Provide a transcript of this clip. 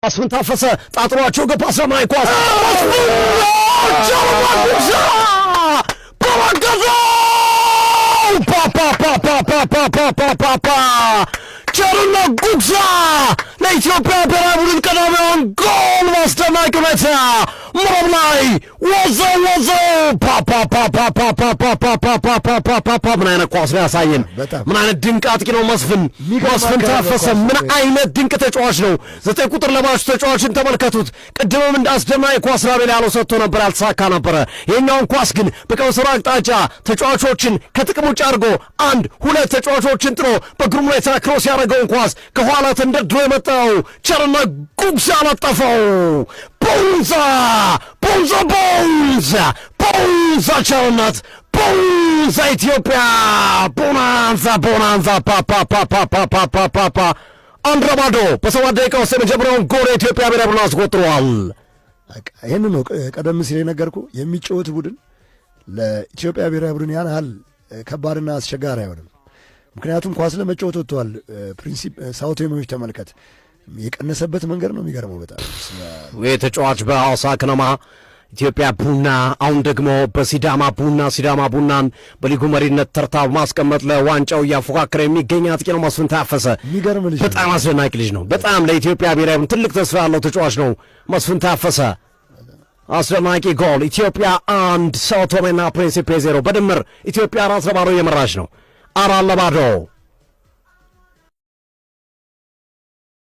መስፍን ታፈሰ ጣጥሯቸው ገባ ሰማይ ኳስ ቸርነት ጉግሳ ለኢትዮጵያ ብሔራዊ ቡድን ቀዳሚውን ጎል ማስደናቂ ሁኔታ መረብ ላይ ወዘው ምን አይነት ኳስ ነው ያሳየን! ምን አይነት ድንቅ አጥቂ ነው መስፍን ታፈሰ! ምን አይነት ድንቅ ተጫዋች ነው! 9 ቁጥር ለባሹ ተጫዋችን ተመልከቱት። ቅድምም እንደ አስደናቂ ኳስ ራቤል ያለው ሰጥቶ ነበር፣ ያልተሳካ ነበረ። የኛውን ኳስ ግን በቀውሰራ አቅጣጫ ተጫዋቾችን ከጥቅም ውጭ አድርጎ 1-2 ተጫዋቾችን ጥሎ በግሩም ሁኔታ ክሮስ ያደረገውን ኳስ ከኋላ ተንደርድሮ የመጣው ቸርነት ጉግሳ አለጠፈው። ቦንዛ ቸርነት ቦንዛ ኢትዮጵያ ቦናንዛ አንድ ለባዶ በ7 ደቂቃ ውስጥ የመጀመሪያውን ጎል የኢትዮጵያ ብሔራዊ ቡድን አስቆጥሯል። ይህን ነው ቀደም ሲል የነገርኩ። የሚጫወት ቡድን ለኢትዮጵያ ብሔራዊ ቡድን ያን ያህል ከባድና አስቸጋሪ አይሆንም። ምክንያቱም ኳስ ለመጫወት ወጥተዋል። ፕሪንሲፕ ሳውቴሞች ተመልከት፣ የቀነሰበት መንገድ ነው የሚገርመው በጣም ይህ ተጫዋች በሐዋሳ ከነማ ኢትዮጵያ ቡና አሁን ደግሞ በሲዳማ ቡናን በሊጉ መሪነት ተርታ ማስቀመጥ ለዋንጫው እያፎካከረ የሚገኝ አጥቂ ነው መስፍን ታፈሰ። የሚገርም ልጅ፣ በጣም አስደናቂ ልጅ ነው። በጣም ለኢትዮጵያ ብሔራዊ ቡድን ትልቅ ተስፋ ያለው ተጫዋች ነው መስፍን ታፈሰ። አስደናቂ ጎል! ኢትዮጵያ 1 ሳኦ ቶሜና ፕሪንሲፔ 0 በድምር ኢትዮጵያ 4-0 እየመራች ነው። 4-0